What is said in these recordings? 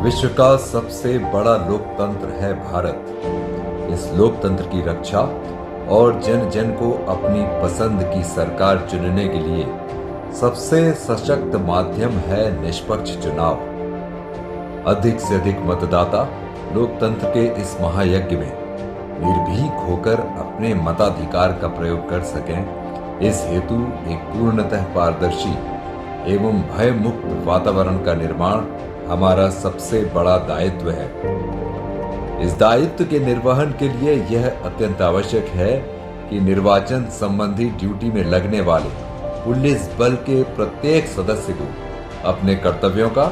विश्व का सबसे बड़ा लोकतंत्र है भारत। इस लोकतंत्र की रक्षा और जन जन को अपनी पसंद की सरकार चुनने के लिए सबसे सशक्त माध्यम है निष्पक्ष चुनाव। अधिक से अधिक मतदाता लोकतंत्र के इस महायज्ञ में निर्भीक होकर अपने मताधिकार का प्रयोग कर सकें, इस हेतु एक पूर्णतः पारदर्शी एवं भय मुक्त वातावरण का निर्माण हमारा सबसे बड़ा दायित्व है। इस दायित्व के निर्वहन के लिए यह अत्यंत आवश्यक है कि निर्वाचन संबंधी ड्यूटी में लगने वाले पुलिस बल के प्रत्येक सदस्य को अपने कर्तव्यों का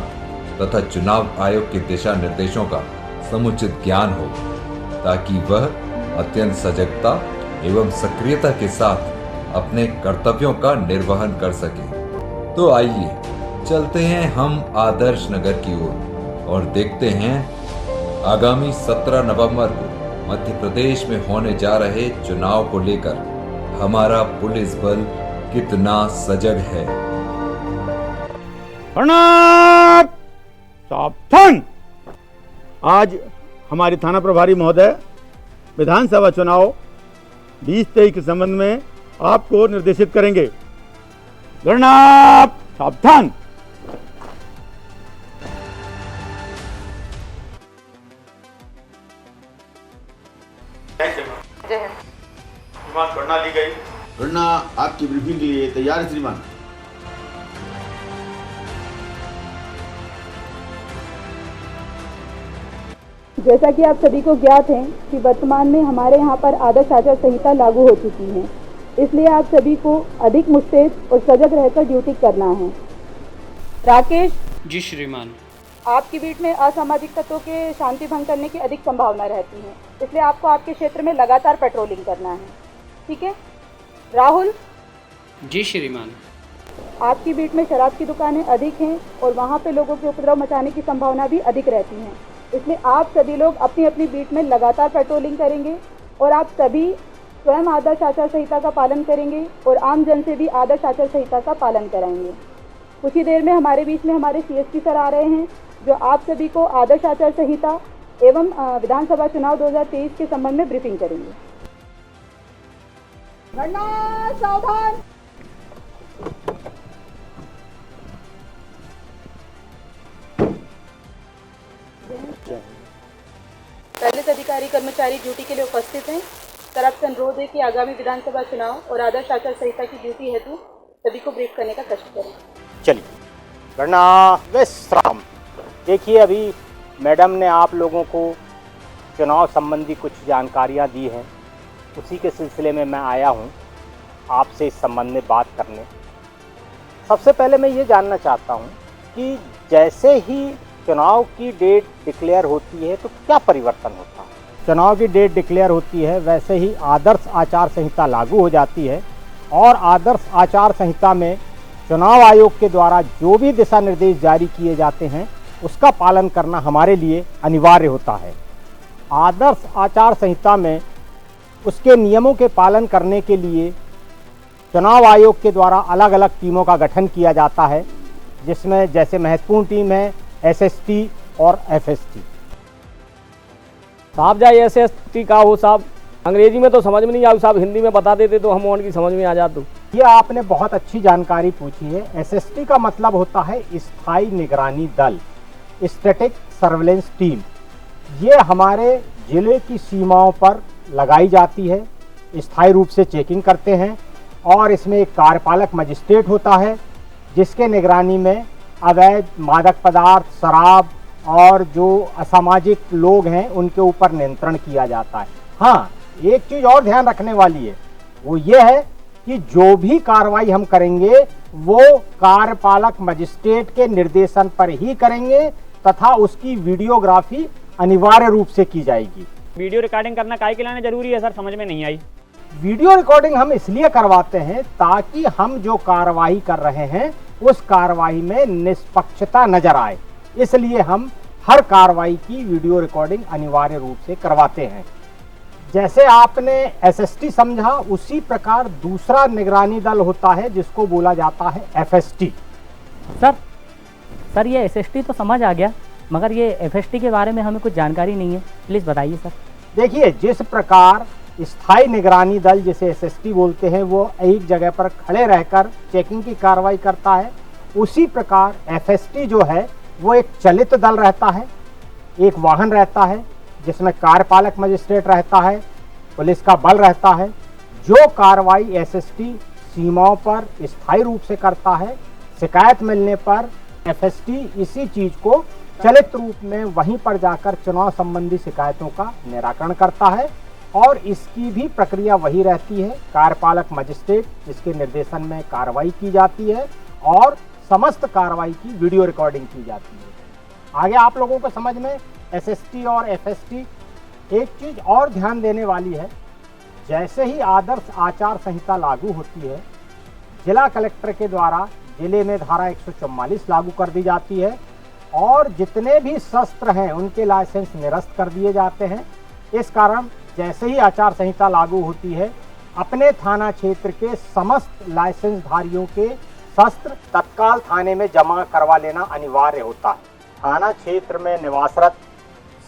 तथा चुनाव आयोग के दिशा निर्देशों का समुचित ज्ञान हो, ताकि वह अत्यंत सजगता एवं सक्रियता के साथ अपने कर्तव्यों का निर्वहन कर सके। तो आइए चलते हैं हम आदर्श नगर की ओर और देखते हैं आगामी 17 नवंबर को मध्य प्रदेश में होने जा रहे चुनाव को लेकर हमारा पुलिस बल कितना सजग है। प्रणाम। सावधान। आज हमारे थाना प्रभारी महोदय विधानसभा चुनाव 2023 के संबंध में आपको निर्देशित करेंगे। गणना। सावधान। श्रीमान, गणना ली गई। गणना आपकी ब्रीफिंग के लिए तैयार है श्रीमान। जैसा कि आप सभी को ज्ञात है कि वर्तमान में हमारे यहाँ पर आदर्श आचार संहिता लागू हो चुकी है, इसलिए आप सभी को अधिक मुस्तैद और सजग रहकर ड्यूटी करना है। राकेश जी श्रीमान। आपकी बीट में असामाजिक तत्वों के शांति भंग करने की अधिक संभावना रहती है, इसलिए आपको आपके क्षेत्र में लगातार पेट्रोलिंग करना है, ठीक है। राहुल जी श्रीमान। आपकी बीट में शराब की दुकानें अधिक हैं और वहाँ पे लोगों के उपद्रव मचाने की संभावना भी अधिक रहती है, इसलिए आप सभी लोग अपनी अपनी बीट में लगातार पेट्रोलिंग करेंगे और आप सभी स्वयं आदर्श आचार संहिता का पालन करेंगे और आम जन से भी आदर्श आचार संहिता का पालन कराएंगे। कुछ ही देर में हमारे बीच में हमारे सीएसपी सर आ रहे हैं, जो आप सभी को आदर्श आचार संहिता एवं विधानसभा चुनाव 2023 के संबंध में ब्रीफिंग करेंगे। गणना। सावधान। पहले से अधिकारी कर्मचारी ड्यूटी के लिए उपस्थित हैं। सर आपसे अनुरोध है कि आगामी विधानसभा चुनाव और आदर्श आचार संहिता की ड्यूटी हेतु सभी को ब्रीफ करने का कष्ट करें। चलिए, गणना विश्राम। देखिए, अभी मैडम ने आप लोगों को चुनाव संबंधी कुछ जानकारियां दी हैं, उसी के सिलसिले में मैं आया हूं आपसे इस संबंध में बात करने। सबसे पहले मैं ये जानना चाहता हूं कि जैसे ही चुनाव की डेट डिक्लेयर होती है तो क्या परिवर्तन होता है। चुनाव की डेट डिक्लेयर होती है, वैसे ही आदर्श आचार संहिता लागू हो जाती है और आदर्श आचार संहिता में चुनाव आयोग के द्वारा जो भी दिशा निर्देश जारी किए जाते हैं उसका पालन करना हमारे लिए अनिवार्य होता है। आदर्श आचार संहिता में उसके नियमों के पालन करने के लिए चुनाव आयोग के द्वारा अलग अलग टीमों का गठन किया जाता है, जिसमें जैसे महत्वपूर्ण टीम है एसएसटी और एफएसटी। साहब जाए एसएसटी का हो साहब, अंग्रेजी में तो समझ में नहीं आया साहब, हिंदी में बता देते तो हम उनकी समझ में आ जाते। ये आपने बहुत अच्छी जानकारी पूछी है। एसएसटी का मतलब होता है स्थायी निगरानी दल, स्टैटिक सर्वेलेंस टीम। ये हमारे जिले की सीमाओं पर लगाई जाती है, स्थायी रूप से चेकिंग करते हैं और इसमें एक कार्यपालक मजिस्ट्रेट होता है जिसके निगरानी में अवैध मादक पदार्थ, शराब और जो असामाजिक लोग हैं उनके ऊपर नियंत्रण किया जाता है। हाँ, एक चीज़ और ध्यान रखने वाली है, वो ये है कि जो भी कार्रवाई हम करेंगे वो कार्यपालक मजिस्ट्रेट के निर्देशन पर ही करेंगे तथा उसकी वीडियोग्राफी अनिवार्य रूप से की जाएगी। वीडियो रिकॉर्डिंग करना काहे के लाने जरूरी है सर, समझ में नहीं आई। वीडियो रिकॉर्डिंग हम इसलिए करवाते हैं ताकि हम जो कार्रवाई कर रहे हैं उस कार्रवाई में निष्पक्षता नजर आए, इसलिए हम हर कार्रवाई की वीडियो रिकॉर्डिंग अनिवार्य रूप से करवाते हैं। जैसे आपने एसएसटी समझा, उसी प्रकार दूसरा निगरानी दल होता है जिसको बोला जाता है एफएसटी। सर ये एसएसटी तो समझ आ गया, मगर ये एफएसटी के बारे में हमें कुछ जानकारी नहीं है, प्लीज़ बताइए सर। देखिए, जिस प्रकार स्थायी निगरानी दल जिसे एसएसटी बोलते हैं वो एक जगह पर खड़े रहकर चेकिंग की कार्रवाई करता है, उसी प्रकार एफएसटी जो है वो एक चलित दल रहता है। एक वाहन रहता है जिसमें कार्यपालक मजिस्ट्रेट रहता है, पुलिस का बल रहता है। जो कार्रवाई एसएसटी सीमाओं पर स्थायी रूप से करता है, शिकायत मिलने पर एफएसटी इसी चीज को चलित रूप में वहीं पर जाकर चुनाव संबंधी शिकायतों का निराकरण करता है और इसकी भी प्रक्रिया वही रहती है। कार्यपालक मजिस्ट्रेट जिसके निर्देशन में कार्रवाई की जाती है और समस्त कार्रवाई की वीडियो रिकॉर्डिंग की जाती है। आगे आप लोगों को समझ में एसएसटी और एफएसटी। एक चीज और ध्यान देने वाली है, जैसे ही आदर्श आचार संहिता लागू होती है, जिला कलेक्टर के द्वारा जिले में धारा 144 लागू कर दी जाती है और जितने भी शस्त्र हैं उनके लाइसेंस निरस्त कर दिए जाते हैं। इस कारण जैसे ही आचार संहिता लागू होती है, अपने थाना क्षेत्र के समस्त लाइसेंसधारियों के शस्त्र तत्काल थाने में जमा करवा लेना अनिवार्य होता है। थाना क्षेत्र में निवासरत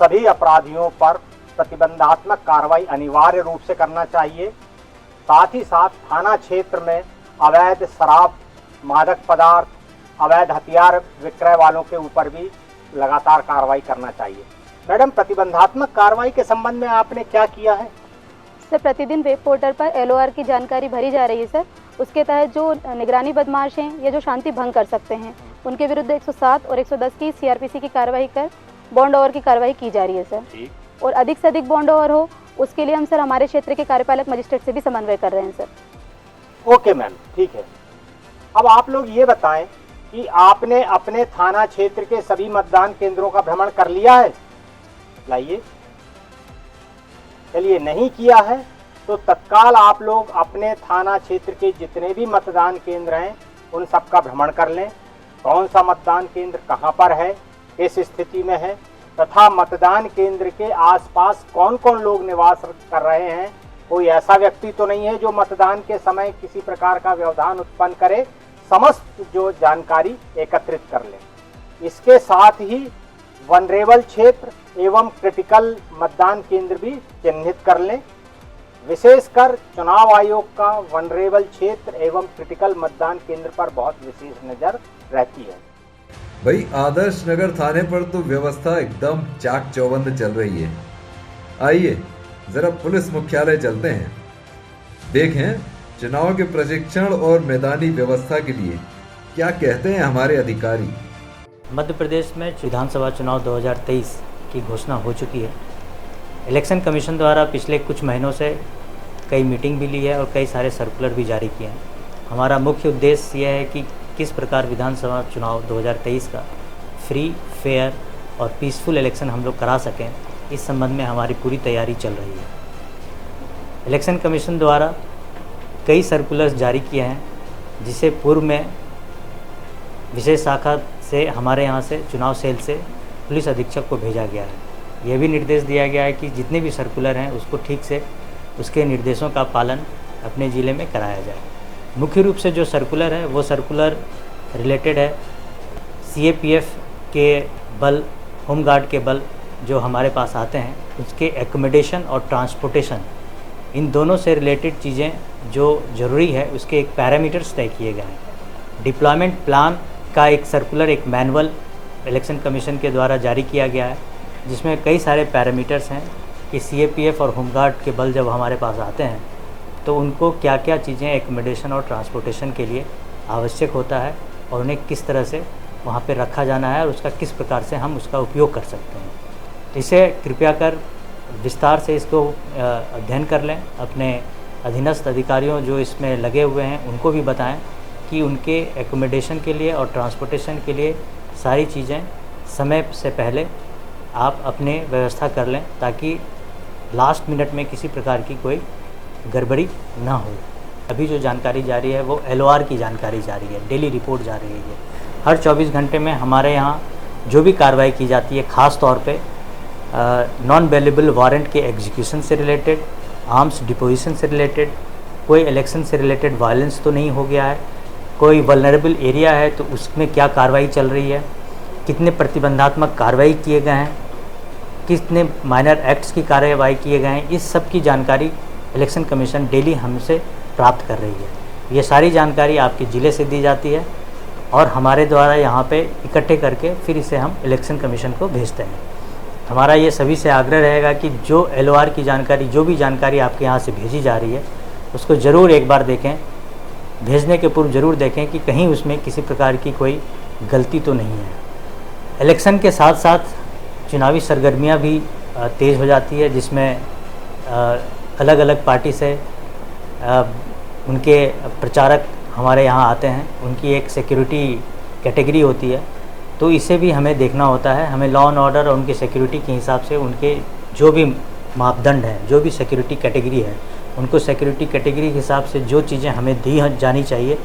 सभी अपराधियों पर प्रतिबंधात्मक कार्रवाई अनिवार्य रूप से करना चाहिए। साथ ही साथ थाना क्षेत्र में अवैध शराब, मादक पदार्थ, अवैध हथियार विक्रय वालों के ऊपर भी लगातार कार्रवाई करना चाहिए। मैडम, प्रतिबंधात्मक कार्रवाई के संबंध में आपने क्या किया है? सर, प्रतिदिन वेब पोर्टल पर एलओआर की जानकारी भरी जा रही है सर। उसके तहत जो निगरानी बदमाश हैं या जो शांति भंग कर सकते हैं, उनके विरुद्ध 107 और 110 की सीआरपीसी की कार्रवाई कर बॉन्ड ओवर की कार्रवाई की जा रही है सर। और अधिक से अधिक बॉन्ड ओवर हो, उसके लिए हम सर हमारे क्षेत्र के कार्यपालक मजिस्ट्रेट से भी समन्वय कर रहे हैं सर। ओके मैम, ठीक है। अब आप लोग ये बताएं कि आपने अपने थाना क्षेत्र के सभी मतदान केंद्रों का भ्रमण कर लिया है? लाइए, चलिए, नहीं किया है तो तत्काल आप लोग अपने थाना क्षेत्र के जितने भी मतदान केंद्र हैं उन सब का भ्रमण कर लें। कौन सा मतदान केंद्र कहां पर है, किस स्थिति में है, तथा मतदान केंद्र के आसपास कौन कौन लोग निवास कर रहे हैं। कोई ऐसा व्यक्ति तो नहीं है जो मतदान के समय किसी प्रकार का व्यवधान उत्पन्न करे। समस्त जो जानकारी एकत्रित कर लें। इसके साथ ही वनरेबल क्षेत्र एवं क्रिटिकल मतदान केंद्र भी चिन्हित कर लें। विशेषकर चुनाव आयोग का वनरेबल क्षेत्र एवं क्रिटिकल मतदान केंद्र पर बहुत विशेष नजर रहती है। भाई, आदर्श नगर थाने पर तो व्यवस्था एकदम चाक चौबंद चल रही है। आइए जरा पुलिस मुख्यालय चलते हैं, देखें चुनाव के प्रशिक्षण और मैदानी व्यवस्था के लिए क्या कहते हैं हमारे अधिकारी। मध्य प्रदेश में विधानसभा चुनाव 2023 की घोषणा हो चुकी है। इलेक्शन कमीशन द्वारा पिछले कुछ महीनों से कई मीटिंग भी ली है और कई सारे सर्कुलर भी जारी किए हैं। हमारा मुख्य उद्देश्य यह है कि किस प्रकार विधानसभा चुनाव 2023 का फ्री, फेयर और पीसफुल इलेक्शन हम लोग करा सकें, इस संबंध में हमारी पूरी तैयारी चल रही है। इलेक्शन कमीशन द्वारा कई सर्कुलर्स जारी किए हैं, जिसे पूर्व में विशेष शाखा से हमारे यहाँ से चुनाव सेल से पुलिस अधीक्षक को भेजा गया है। यह भी निर्देश दिया गया है कि जितने भी सर्कुलर हैं उसको ठीक से उसके निर्देशों का पालन अपने ज़िले में कराया जाए। मुख्य रूप से जो सर्कुलर है वो सर्कुलर रिलेटेड है सीएपीएफ के बल, होमगार्ड के बल जो हमारे पास आते हैं, उसके एकोमोडेशन और ट्रांसपोर्टेशन, इन दोनों से रिलेटेड चीज़ें जो ज़रूरी है उसके एक पैरामीटर्स तय किए गए हैं। डिप्लॉयमेंट प्लान का एक सर्कुलर, एक मैनुअल इलेक्शन कमीशन के द्वारा जारी किया गया है, जिसमें कई सारे पैरामीटर्स हैं कि सीएपीएफ और होमगार्ड के बल जब हमारे पास आते हैं तो उनको क्या क्या चीज़ें एकोमोडेशन और ट्रांसपोर्टेशन के लिए आवश्यक होता है और उन्हें किस तरह से वहाँ पे रखा जाना है और उसका किस प्रकार से हम उसका उपयोग कर सकते हैं। इसे कृपया कर विस्तार से इसको अध्ययन कर लें। अपने अधीनस्थ अधिकारियों जो इसमें लगे हुए हैं उनको भी बताएं कि उनके एकोमोडेशन के लिए और ट्रांसपोर्टेशन के लिए सारी चीज़ें समय से पहले आप अपने व्यवस्था कर लें, ताकि लास्ट मिनट में किसी प्रकार की कोई गड़बड़ी ना हो। अभी जो जानकारी जारी है वो एलओआर की जानकारी जारी है, डेली रिपोर्ट जा रही है। हर 24 घंटे में हमारे यहाँ जो भी कार्रवाई की जाती है, ख़ास तौर पे नॉन बेलेबल वारंट के एग्जीक्यूशन से रिलेटेड, आर्म्स डिपोजिशन से रिलेटेड, कोई इलेक्शन से रिलेटेड वायलेंस तो नहीं हो गया है, कोई वल्नरेबल एरिया है तो उसमें क्या कार्रवाई चल रही है, कितने प्रतिबंधात्मक कार्रवाई किए गए हैं, कितने माइनर एक्ट्स की कार्रवाई किए गए हैं, इस सब की जानकारी इलेक्शन कमीशन डेली हमसे प्राप्त कर रही है। ये सारी जानकारी आपके ज़िले से दी जाती है और हमारे द्वारा यहाँ पे इकट्ठे करके फिर इसे हम इलेक्शन कमीशन को भेजते हैं। हमारा ये सभी से आग्रह रहेगा कि जो LOR की जानकारी, जो भी जानकारी आपके यहाँ से भेजी जा रही है, उसको ज़रूर एक बार देखें, भेजने के पूर्व ज़रूर देखें कि कहीं उसमें किसी प्रकार की कोई गलती तो नहीं है। इलेक्शन के साथ साथ चुनावी सरगर्मियाँ भी तेज़ हो जाती है, जिसमें अलग अलग पार्टी से उनके प्रचारक हमारे यहाँ आते हैं, उनकी एक सिक्योरिटी कैटेगरी होती है, तो इसे भी हमें देखना होता है। हमें लॉ एंड ऑर्डर और उनके सिक्योरिटी के हिसाब से उनके जो भी मापदंड हैं, जो भी सिक्योरिटी कैटेगरी है, उनको सिक्योरिटी कैटेगरी के हिसाब से जो चीज़ें हमें दी जानी चाहिए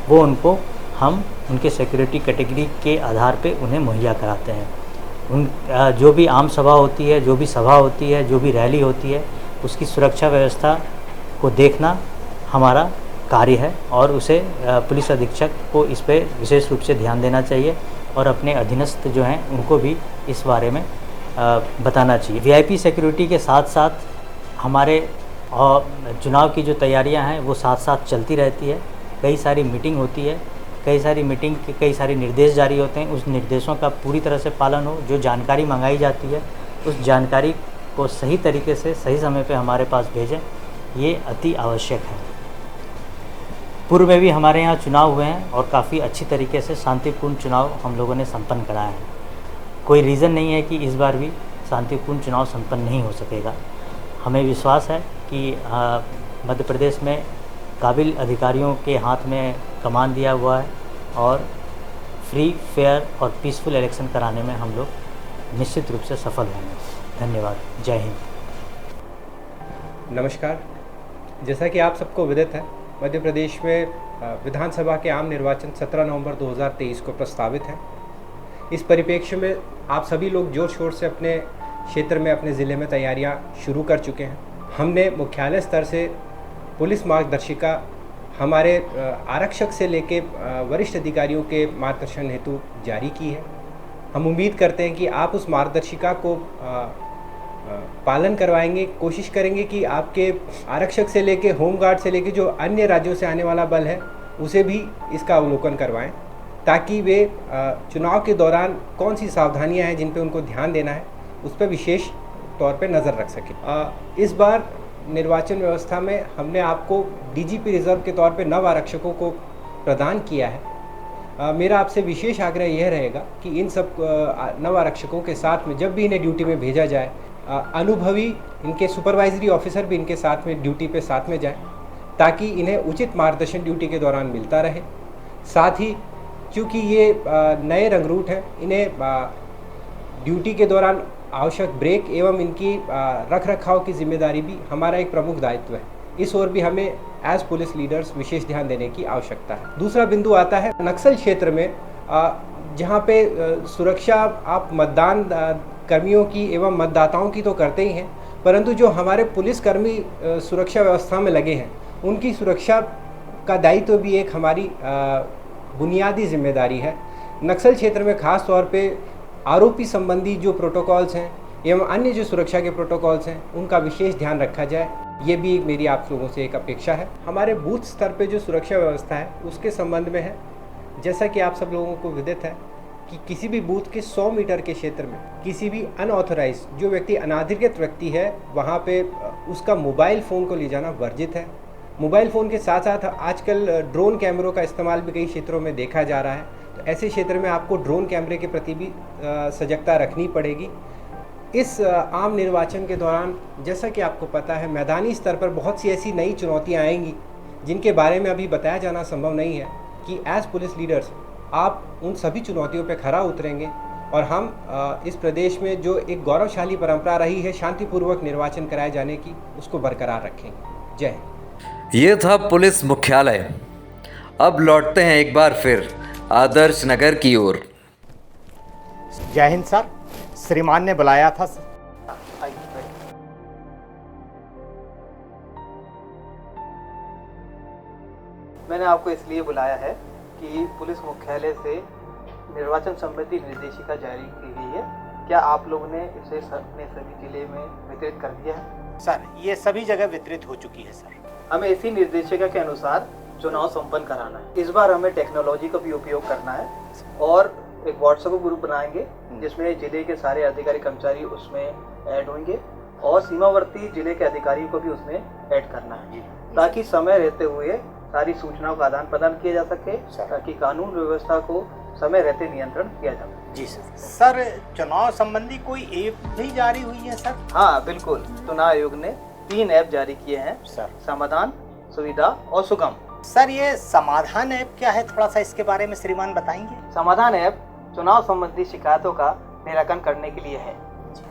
वो उनको हम उनके सिक्योरिटी कैटेगरी के आधार पे उन्हें मुहैया कराते हैं। जो भी आम सभा होती है, जो भी सभा होती है, जो भी रैली होती है, उसकी सुरक्षा व्यवस्था को देखना हमारा कार्य है और उसे पुलिस अधीक्षक को इस पे विशेष रूप से ध्यान देना चाहिए और अपने अधीनस्थ जो हैं उनको भी इस बारे में बताना चाहिए। VIP सिक्योरिटी के साथ साथ हमारे चुनाव की जो तैयारियां हैं वो साथ साथ चलती रहती है। कई सारी मीटिंग होती है, कई सारे निर्देश जारी होते हैं। उस निर्देशों का पूरी तरह से पालन हो। जो जानकारी मंगाई जाती है उस जानकारी को सही तरीके से सही समय पे हमारे पास भेजें, ये अति आवश्यक है। पूर्व में भी हमारे यहाँ चुनाव हुए हैं और काफ़ी अच्छी तरीके से शांतिपूर्ण चुनाव हम लोगों ने संपन्न कराए हैं। कोई रीज़न नहीं है कि इस बार भी शांतिपूर्ण चुनाव संपन्न नहीं हो सकेगा। हमें विश्वास है कि मध्य प्रदेश में काबिल अधिकारियों के हाथ में कमान दिया हुआ है और फ्री, फेयर और पीसफुल इलेक्शन कराने में हम लोग निश्चित रूप से सफल होंगे। धन्यवाद। जय हिंद। नमस्कार। जैसा कि आप सबको विदित है, मध्य प्रदेश में विधानसभा के आम निर्वाचन 17 नवंबर 2023 को प्रस्तावित है। इस परिप्रेक्ष्य में आप सभी लोग जोर शोर से अपने क्षेत्र में, अपने ज़िले में तैयारियां शुरू कर चुके हैं। हमने मुख्यालय स्तर से पुलिस मार्गदर्शिका हमारे आरक्षक से लेके वरिष्ठ अधिकारियों के मार्गदर्शन हेतु जारी की है। हम उम्मीद करते हैं कि आप उस मार्गदर्शिका को पालन करवाएंगे। कोशिश करेंगे कि आपके आरक्षक से लेके, होमगार्ड से लेके जो अन्य राज्यों से आने वाला बल है उसे भी इसका अवलोकन करवाएं, ताकि वे चुनाव के दौरान कौन सी सावधानियां हैं जिन पे उनको ध्यान देना है उस पर विशेष तौर पे नज़र रख सकें। इस बार निर्वाचन व्यवस्था में हमने आपको DGP रिजर्व के तौर पे 9 आरक्षकों को प्रदान किया है। मेरा आपसे विशेष आग्रह यह रहेगा कि इन सब 9 आरक्षकों के साथ में जब भी इन्हें ड्यूटी में भेजा जाए, अनुभवी इनके सुपरवाइजरी ऑफिसर भी इनके साथ में ड्यूटी पे साथ में जाएं, ताकि इन्हें उचित मार्गदर्शन ड्यूटी के दौरान मिलता रहे। साथ ही चूँकि ये नए रंगरूट हैं, इन्हें ड्यूटी के दौरान आवश्यक ब्रेक एवं इनकी रख रखाव की जिम्मेदारी भी हमारा एक प्रमुख दायित्व है। इस ओर भी हमें एज पुलिस लीडर्स विशेष ध्यान देने की आवश्यकता है। दूसरा बिंदु आता है नक्सल क्षेत्र में, जहाँ पे सुरक्षा आप मतदान कर्मियों की एवं मतदाताओं की तो करते ही हैं, परंतु जो हमारे पुलिसकर्मी सुरक्षा व्यवस्था में लगे हैं उनकी सुरक्षा का दायित्व भी एक हमारी बुनियादी जिम्मेदारी है। नक्सल क्षेत्र में खास तौर पे आरोपी संबंधी जो प्रोटोकॉल्स हैं एवं अन्य जो सुरक्षा के प्रोटोकॉल्स हैं उनका विशेष ध्यान रखा जाए, ये भी मेरी आप लोगों से एक अपेक्षा है। हमारे बूथ स्तर पे जो सुरक्षा व्यवस्था है उसके संबंध में है, जैसा कि आप सब लोगों को विदित है कि किसी भी बूथ के 100 मीटर के क्षेत्र में किसी भी अनऑथराइज जो व्यक्ति, अनाधिकृत व्यक्ति है, वहाँ पे उसका मोबाइल फ़ोन को ले जाना वर्जित है। मोबाइल फ़ोन के साथ साथ आजकल ड्रोन कैमरों का इस्तेमाल भी कई क्षेत्रों में देखा जा रहा है, तो ऐसे क्षेत्र में आपको ड्रोन कैमरे के प्रति भी सजगता रखनी पड़ेगी। इस आम निर्वाचन के दौरान जैसा कि आपको पता है, मैदानी स्तर पर बहुत सी ऐसी नई चुनौतियां आएंगी जिनके बारे में अभी बताया जाना संभव नहीं है कि एज पुलिस लीडर्स आप उन सभी चुनौतियों पर खरा उतरेंगे और हम इस प्रदेश में जो एक गौरवशाली परंपरा रही है शांतिपूर्वक निर्वाचन कराए जाने की, उसको बरकरार रखेंगे। जय हिंद। ये था पुलिस मुख्यालय। अब लौटते हैं एक बार फिर आदर्श नगर की ओर। जय हिंद सर, श्रीमान ने बुलाया था। मैंने आपको इसलिए बुलाया है कि पुलिस मुख्यालय से निर्वाचन संबंधी निर्देशिका जारी की गई है। क्या आप लोगों ने इसे अपने सभी जिले में वितरित कर दिया है? सर ये सभी जगह वितरित हो चुकी है सर। हमें इसी निर्देशिका के अनुसार चुनाव संपन्न कराना है। इस बार हमें टेक्नोलॉजी का भी उपयोग करना है और एक व्हाट्सएप ग्रुप बनाएंगे जिसमें जिले के सारे अधिकारी कर्मचारी उसमें ऐड होंगे और सीमावर्ती जिले के अधिकारियों को भी उसमें ऐड करना है ताकि समय रहते हुए सारी सूचनाओं का आदान प्रदान किया जा सके, ताकि कानून व्यवस्था को समय रहते नियंत्रण किया जा सके। जी सर। सर चुनाव संबंधी कोई ऐप भी जारी हुई है सर? हाँ बिल्कुल, चुनाव आयोग ने 3 ऐप जारी किए हैं सर, समाधान, सुविधा और सुगम। सर ये समाधान ऐप क्या है, थोड़ा सा इसके बारे में श्रीमान बताएंगे? समाधान ऐप चुनाव संबंधी शिकायतों का निराकरण करने के लिए है।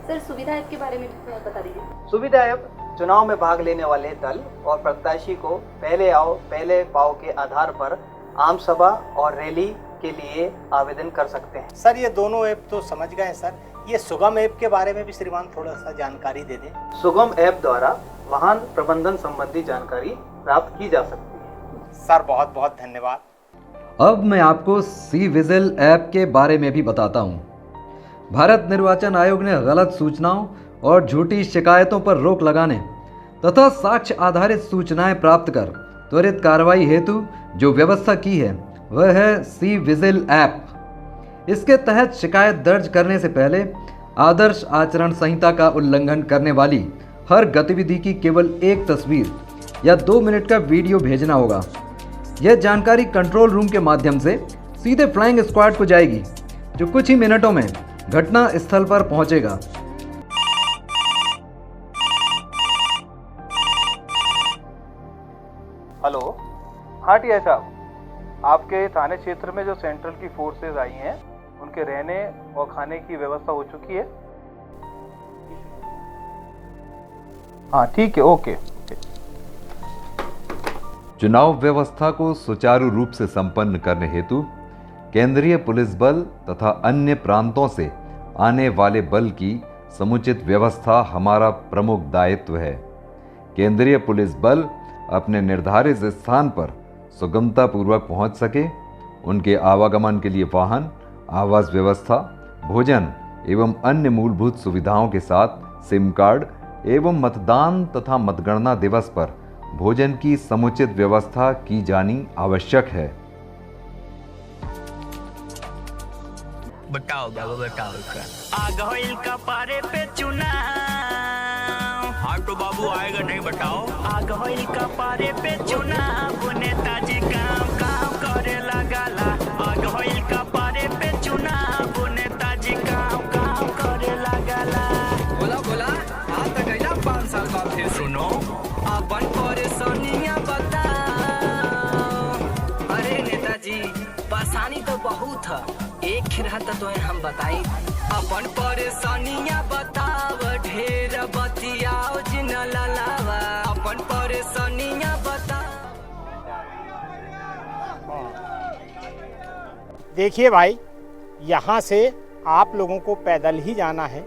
सर सुविधा ऐप के बारे में बता दीजिए। सुविधा ऐप चुनाव में भाग लेने वाले दल और प्रत्याशी को पहले आओ पहले पाओ के आधार पर आम सभा और रैली के लिए आवेदन कर सकते हैं। सर ये दोनों ऐप तो समझ गए हैं सर, ये सुगम ऐप के बारे में भी श्रीमान थोड़ा सा जानकारी दे दें। सुगम ऐप द्वारा वाहन प्रबंधन संबंधी जानकारी प्राप्त की जा सकती है। सर बहुत बहुत धन्यवाद। अब मैं आपको सी विजिल ऐप के बारे में भी बताता हूँ। भारत निर्वाचन आयोग ने गलत सूचनाओं और झूठी शिकायतों पर रोक लगाने तथा साक्ष्य आधारित सूचनाएं प्राप्त कर त्वरित कार्रवाई हेतु जो व्यवस्था की है वह है सी विजिल ऐप। इसके तहत शिकायत दर्ज करने से पहले आदर्श आचरण संहिता का उल्लंघन करने वाली हर गतिविधि की केवल एक तस्वीर या 2 मिनट का वीडियो भेजना होगा। यह जानकारी कंट्रोल रूम के माध्यम से सीधे फ्लाइंग स्क्वाड को जाएगी, जो कुछ ही मिनटों में घटना स्थल पर पहुंचेगा। हेलो, हाँ टीआई साहब, आपके थाने क्षेत्र में जो सेंट्रल की फोर्सेज आई हैं उनके रहने और खाने की व्यवस्था हो चुकी है? हाँ ठीक है, ओके। चुनाव व्यवस्था को सुचारू रूप से संपन्न करने हेतु केंद्रीय पुलिस बल तथा अन्य प्रांतों से आने वाले बल की समुचित व्यवस्था हमारा प्रमुख दायित्व है। केंद्रीय पुलिस बल अपने निर्धारित स्थान पर सुगमता पूर्वक पहुंच सके, उनके आवागमन के लिए वाहन, आवास व्यवस्था, भोजन एवं अन्य मूलभूत सुविधाओं के साथ सिम कार्ड एवं मतदान तथा मतगणना दिवस पर भोजन की समुचित व्यवस्था की जानी आवश्यक है। बताओ बाबा, बताओ आगोइल का पारे पे चुनाव। हाँ तो बाबू आएगा नहीं, बताओ। आगोइल का पारे पे चुनाव, नेताजी काम काम करे लगाला। आगोइल का पारे पे चुनाव, नेताजी काम काम करे लगाला। बोला बोला, आज तक गया 5 साल बाद फिर सुनो अपन परेशानियां बताओ। अरे नेताजी परेशानी तो बहुत है, एक रहता तो हम बताई। अपन परेशानियां बताव, ढेर बतियाओ जिन ललावा। अपन परेशानियां बताओ। देखिए भाई, यहाँ से आप लोगों को पैदल ही जाना है।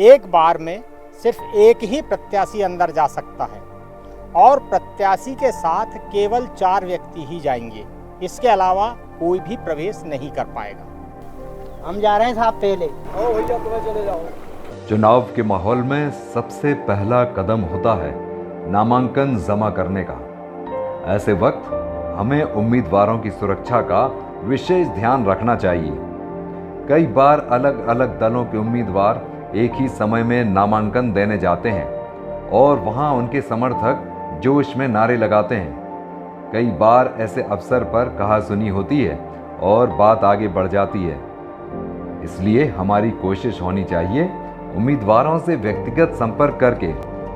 एक बार में सिर्फ एक ही प्रत्याशी अंदर जा सकता है और प्रत्याशी के साथ केवल 4 व्यक्ति ही जाएंगे। इसके अलावा कोई भी प्रवेश नहीं कर पाएगा। हम जा रहे हैं साहब पहले। भैया तुम्हें चले जाओ। चुनाव के माहौल में सबसे पहला कदम होता है नामांकन जमा करने का। ऐसे वक्त हमें उम्मीदवारों की सुरक्षा का विशेष ध्यान रखना चाहिए। कई बार अलग अलग दलों के उम्मीदवार एक ही समय में नामांकन देने जाते हैं और वहां उनके समर्थक जोश में नारे लगाते हैं। कई बार ऐसे अवसर पर कहासुनी होती है और बात आगे बढ़ जाती है। इसलिए हमारी कोशिश होनी चाहिए उम्मीदवारों से व्यक्तिगत संपर्क करके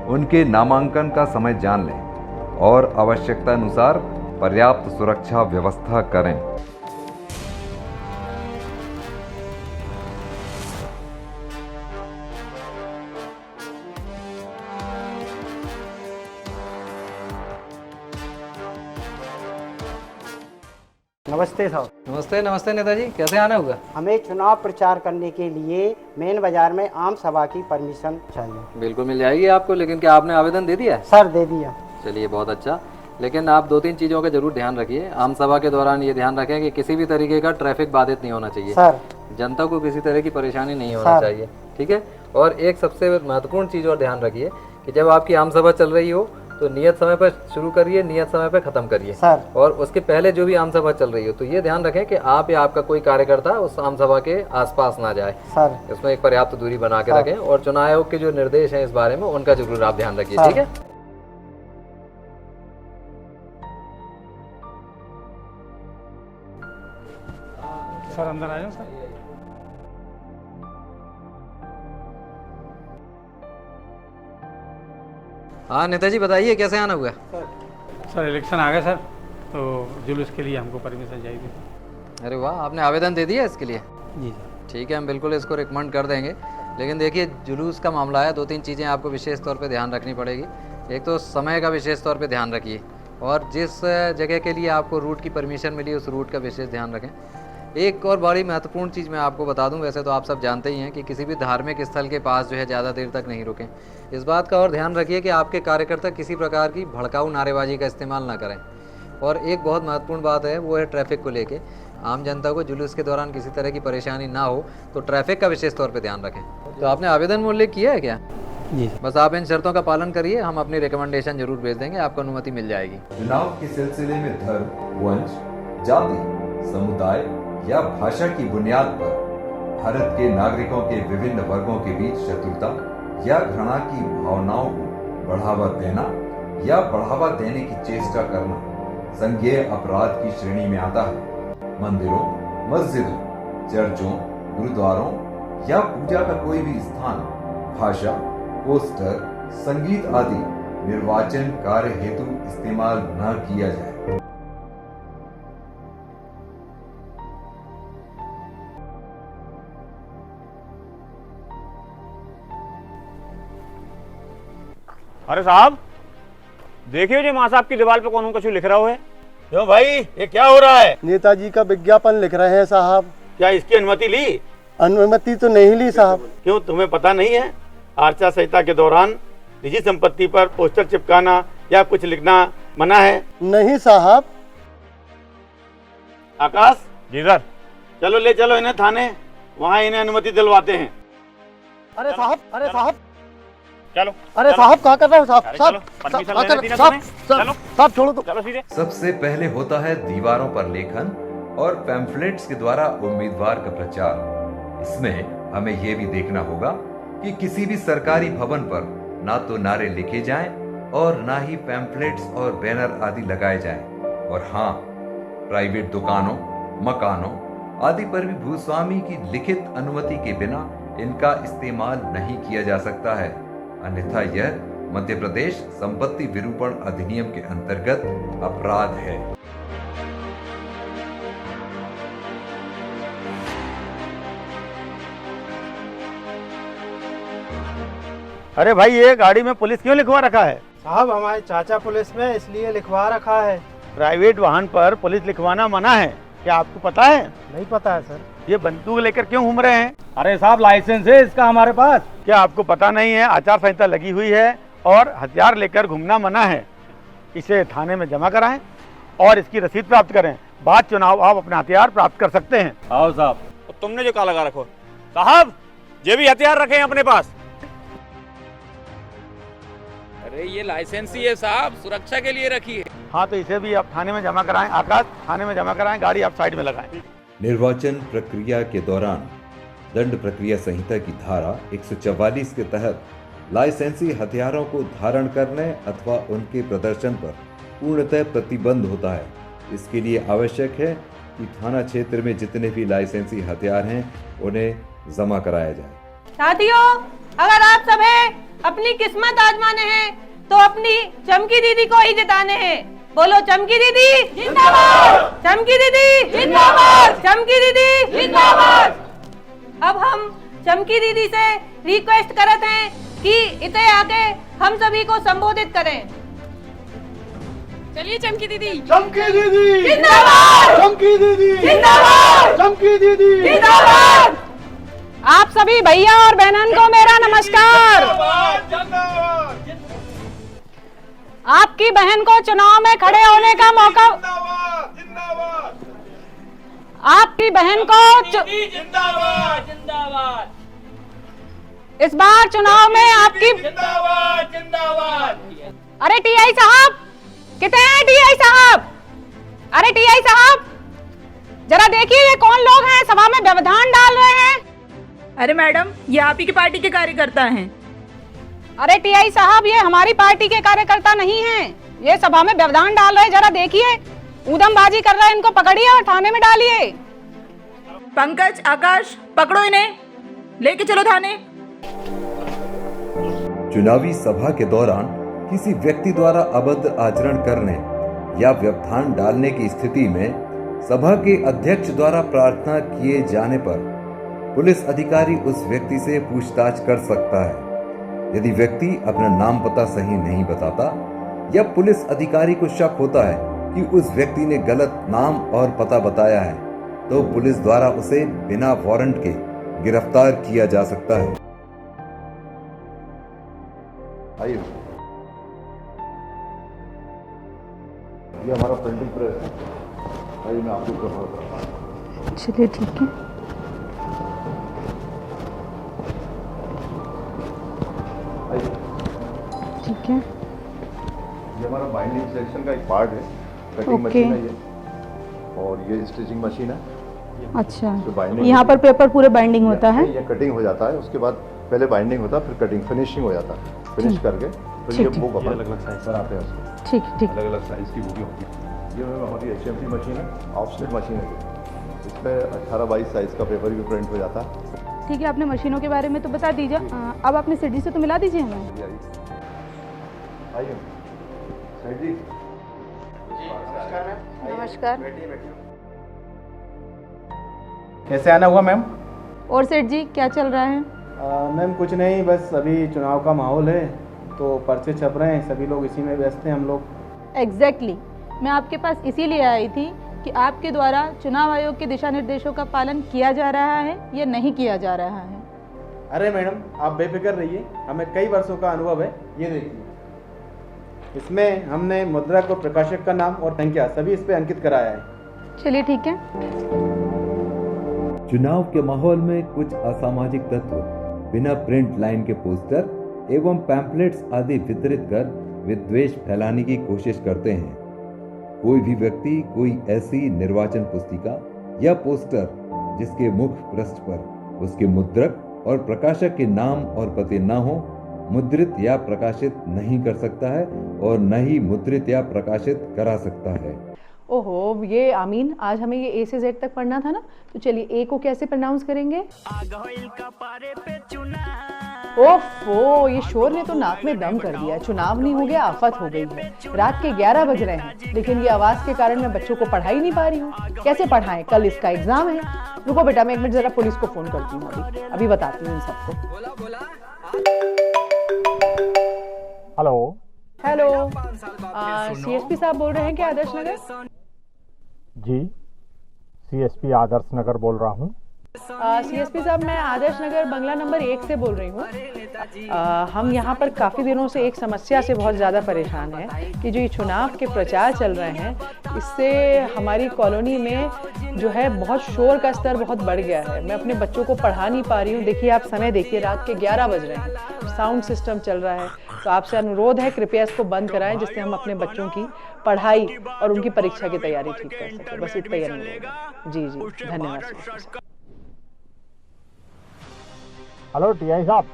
उनके नामांकन का समय जान लें और आवश्यकता अनुसार पर्याप्त सुरक्षा व्यवस्था करें। नमस्ते साहब। नमस्ते नमस्ते नेताजी, कैसे आना होगा? हमें चुनाव प्रचार करने के लिए मेन बाजार में आम सभा की परमिशन चाहिए। बिल्कुल मिल जाएगी आपको, लेकिन क्या आपने आवेदन दे दिया? सर दे दिया। चलिए बहुत अच्छा। लेकिन आप 2-3 चीज़ों का जरूर ध्यान रखिए। आम सभा के दौरान ये ध्यान रखें कि किसी भी तरीके का ट्रैफिक बाधित नहीं होना चाहिए सर। जनता को किसी तरह की परेशानी नहीं होना चाहिए, ठीक है। और एक सबसे महत्वपूर्ण चीज़ और ध्यान रखिए कि जब आपकी आम सभा चल रही हो तो नियत समय पर शुरू करिए, नियत समय पर ख़त्म करिए सर। और उसके पहले जो भी आम सभा चल रही हो तो ये ध्यान रखें कि आप या आपका कोई कार्यकर्ता उस आम सभा के आसपास ना जाए सर। इसमें एक पर्याप्त दूरी बना के रखें और चुनाव आयोग के जो निर्देश हैं इस बारे में उनका जरूर आप ध्यान रखिए, ठीक है। सर अंदर आ जाओ सर। हाँ नेताजी बताइए कैसे आना हुआ? सर इलेक्शन आ गया सर, तो जुलूस के लिए हमको परमिशन चाहिए। अरे वाह, आपने आवेदन दे दिया इसके लिए? जी सर। ठीक है, हम बिल्कुल इसको रिकमेंड कर देंगे। लेकिन देखिए जुलूस का मामला है, 2-3 चीज़ें आपको विशेष तौर पे ध्यान रखनी पड़ेगी। एक तो समय का विशेष तौर पे ध्यान रखिए और जिस जगह के लिए आपको रूट की परमिशन मिली उस रूट का विशेष ध्यान रखें। एक और बड़ी महत्वपूर्ण चीज़ मैं आपको बता दूं, वैसे तो आप सब जानते ही हैं कि किसी भी धार्मिक स्थल के पास जो है ज़्यादा देर तक नहीं रुकें। इस बात का और ध्यान रखिए कि आपके कार्यकर्ता किसी प्रकार की भड़काऊ नारेबाजी का इस्तेमाल ना करें। और एक बहुत महत्वपूर्ण बात है वो है ट्रैफिक को लेके। आम जनता को जुलूस के दौरान किसी तरह की परेशानी ना हो तो ट्रैफिक का विशेष तौर पर ध्यान रखें। तो आपने आवेदन में उल्लेख किया है क्या? जी। बस आप इन शर्तों का पालन करिए, हम अपनी रिकमेंडेशन जरूर भेज देंगे, आपको अनुमति मिल जाएगी। चुनाव के सिलसिले में धर्म, वंश, जाति, समुदाय या भाषा की बुनियाद पर भारत के नागरिकों के विभिन्न वर्गों के बीच शत्रुता या घृणा की भावनाओं को बढ़ावा देना या बढ़ावा देने की चेष्टा करना संज्ञेय अपराध की श्रेणी में आता है। मंदिरों, मस्जिदों, चर्चों, गुरुद्वारों या पूजा का कोई भी स्थान, भाषा, पोस्टर, संगीत आदि निर्वाचन कार्य हेतु इस्तेमाल न किया जाए। अरे साहब देखिए जी, मां साहब की दीवार पे कौन कुछ लिख रहा है। क्यों भाई, ये क्या हो रहा है? नेताजी का विज्ञापन लिख रहे हैं साहब। क्या इसकी अनुमति ली? अनुमति तो नहीं ली साहब। क्यों, तुम्हें पता नहीं है आचार संहिता के दौरान निजी संपत्ति पर पोस्टर चिपकाना या कुछ लिखना मना है? नहीं साहब। आकाश जी सर। चलो ले चलो इन्हें थाने, वहाँ इन्हें अनुमति दिलवाते हैं। अरे साहब, अरे साहब, चलो। अरे साहब क्या कर रहे हो साहब? साहब छोड़ो तो। चलो सीधे। सबसे पहले होता है दीवारों पर लेखन और पैम्फलेट्स के द्वारा उम्मीदवार का प्रचार। इसमें हमें यह भी देखना होगा कि किसी भी सरकारी भवन पर ना तो नारे लिखे जाएं और ना ही पैम्फलेट्स और बैनर आदि लगाए जाएं। और हाँ, प्राइवेट दुकानों, मकानों आदि पर भी भूस्वामी की लिखित अनुमति के बिना इनका इस्तेमाल नहीं किया जा सकता है, अन्यथा यह मध्य प्रदेश संपत्ति विरूपण अधिनियम के अंतर्गत अपराध है। अरे भाई, ये गाड़ी में पुलिस क्यों लिखवा रखा है? साहब हमारे चाचा पुलिस में, इसलिए लिखवा रखा है। प्राइवेट वाहन पर पुलिस लिखवाना मना है, क्या आपको पता है? नहीं पता है सर। ये बंदूक लेकर क्यों घूम रहे हैं? अरे साहब लाइसेंस है इसका हमारे पास। क्या आपको पता नहीं है आचार संहिता लगी हुई है और हथियार लेकर घूमना मना है? इसे थाने में जमा कराएं और इसकी रसीद प्राप्त करें। बाद चुनाव आप अपना हथियार प्राप्त कर सकते हैं। आओ साहब। तुमने जो कहा लगा रखो साहब, ये भी हथियार रखे हैं अपने पास। अरे ये लाइसेंस ही है साहब, सुरक्षा के लिए रखी है। हाँ, तो इसे भी आप थाने में जमा कराएं। आकाश, थाने में जमा कराएं, गाड़ी आप साइड में लगाएं। निर्वाचन प्रक्रिया के दौरान दंड प्रक्रिया संहिता की धारा 144 के तहत लाइसेंसी हथियारों को धारण करने अथवा उनके प्रदर्शन पर पूर्णतः प्रतिबंध होता है। इसके लिए आवश्यक है कि थाना क्षेत्र में जितने भी लाइसेंसी हथियार हैं उन्हें जमा कराया जाए। साथियों, अगर आप सब अपनी किस्मत आजमाने हैं तो अपनी चमकी दीदी को ही जिताने हैं। बोलो चमकी दीदी जिंदाबाद, चमकी दीदी जिंदाबाद, चमकी दीदी जिंदाबाद। अब हम चमकी दीदी से रिक्वेस्ट करते हैं कि इते आके हम सभी को संबोधित करें। चलिए चमकी दीदी, चमकी दीदी जिंदाबाद, चमकी दीदी जिंदाबाद, चमकी दीदी जिंदाबाद। आप सभी भैया और बहनों को मेरा नमस्कार। आपकी बहन को चुनाव में खड़े होने का मौका, आपकी बहन को जिंदाबाद जिंदाबाद, इस बार चुनाव में आपकी जिंदाबाद जिंदाबाद। अरे टीआई साहब, कितने हैं टीआई साहब? अरे टीआई साहब, जरा देखिए ये कौन लोग हैं सभा में व्यवधान डाल रहे हैं। अरे मैडम, ये आप ही की पार्टी के कार्यकर्ता हैं। अरे टीआई साहब, ये हमारी पार्टी के कार्यकर्ता नहीं हैं, ये सभा में व्यवधान डाल रहे हैं। जरा देखिए, ऊधमबाजी कर रहे हैं, इनको पकड़िए और थाने में डालिए। पंकज, आकाश, पकड़ो इन्हें, लेके चलो थाने। चुनावी सभा के दौरान किसी व्यक्ति द्वारा अभद्र आचरण करने या व्यवधान डालने की स्थिति में सभा के अध्यक्ष द्वारा प्रार्थना किए जाने पर पुलिस अधिकारी उस व्यक्ति से पूछताछ कर सकता है। यदि व्यक्ति अपना नाम पता सही नहीं बताता या पुलिस अधिकारी को शक होता है कि उस व्यक्ति ने गलत नाम और पता बताया है, तो पुलिस द्वारा उसे बिना वारंट के गिरफ्तार किया जा सकता है। आइए, ये हमारा प्रिंटिंग प्रेस है। आइए, मैं आपको प्रभाव करता हूँ। चलिए ठीक है। ठीक है, ये हमारा बाइंडिंग सेक्शन का एक पार्ट है। कटिंग मशीन है ये, और ये स्टिचिंग मशीन है। अच्छा, यहाँ पर पेपर पूरे बाइंडिंग होता है। ये कटिंग हो जाता है, उसके बाद पहले बाइंडिंग होता है, फिर कटिंग फिनिशिंग हो जाता है। फिनिश करके फिर ये बुक अपन अलग अलग साइज बनाते हैं। ठीक ठीक, अलग अलग साइज की बुकें होती है। ये हमारी HMT मशीन है, ऑफसेट मशीन है। इसमें 18x22 साइज का पेपर भी प्रिंट हो जाता है। ठीक है, आपने मशीनों के बारे में तो बता दीजिए, अब आपने सेठ जी से तो मिला दीजिए हमें। आइए सेठ जी। नमस्कार। कैसे आना हुआ मैम? और सेठ जी क्या चल रहा है? मैम कुछ नहीं, बस अभी चुनाव का माहौल है तो पर्चे छप रहे हैं, सभी लोग इसी में व्यस्त हैं हम लोग। एग्जैक्टली, मैं आपके पास इसीलिए आई थी कि आपके द्वारा चुनाव आयोग के दिशा निर्देशों का पालन किया जा रहा है या नहीं किया जा रहा है। अरे मैडम, आप बेफिक्र रहिए, हमें कई वर्षों का अनुभव है। ये देखिए, इसमें हमने मुद्रक और प्रकाशक का नाम और संख्या सभी इस पे अंकित कराया है। चलिए ठीक है। चुनाव के माहौल में कुछ असामाजिक तत्व बिना प्रिंट लाइन के पोस्टर एवं पैम्पलेट्स आदि वितरित कर विद्वेष फैलाने की कोशिश करते हैं। कोई भी व्यक्ति कोई ऐसी निर्वाचन पुस्तिका या पोस्टर जिसके मुख्य पृष्ठ पर उसके मुद्रक और प्रकाशक के नाम और पते न हो, मुद्रित या प्रकाशित नहीं कर सकता है और न ही मुद्रित या प्रकाशित करा सकता है। ओहो, ये आमीन, आज हमें ये A से Z तक पढ़ना था ना, तो चलिए A को कैसे प्रोनाउंस करेंगे? ओफो, ये शोर ने तो नाक में दम कर दिया। चुनाव नहीं हो गया, आफत हो गई है। रात के 11 बज रहे हैं, लेकिन ये आवाज के कारण मैं बच्चों को पढ़ा ही नहीं पा रही हूँ। कैसे पढ़ाएं? कल इसका एग्जाम है। रुको बेटा, मैं एक मिनट जरा पुलिस को फोन करती हूँ, अभी बताती हूँ इन सबको। हेलो हेलो, CSP साहब बोल रहे हैं क्या आदर्श नगर? जी, CSP आदर्श नगर बोल रहा हूँ। CSP साहब, मैं आदर्श नगर बंगला नंबर 1 से बोल रही हूँ। हम यहाँ पर काफ़ी दिनों से एक समस्या से बहुत ज़्यादा परेशान हैं कि जो ये चुनाव के प्रचार चल रहे हैं, इससे हमारी कॉलोनी में जो है बहुत शोर का स्तर बहुत बढ़ गया है। मैं अपने बच्चों को पढ़ा नहीं पा रही हूँ। देखिए, आप समय देखिए, रात के 11 बज रहे हैं, साउंड सिस्टम चल रहा है। तो आपसे अनुरोध है, कृपया इसको बंद कराएं, जिससे हम अपने बच्चों की पढ़ाई और उनकी परीक्षा की तैयारी ठीक कर सकें। बस इतना ही अनुरोध है। जी जी, धन्यवाद। हेलो टीआई साहब,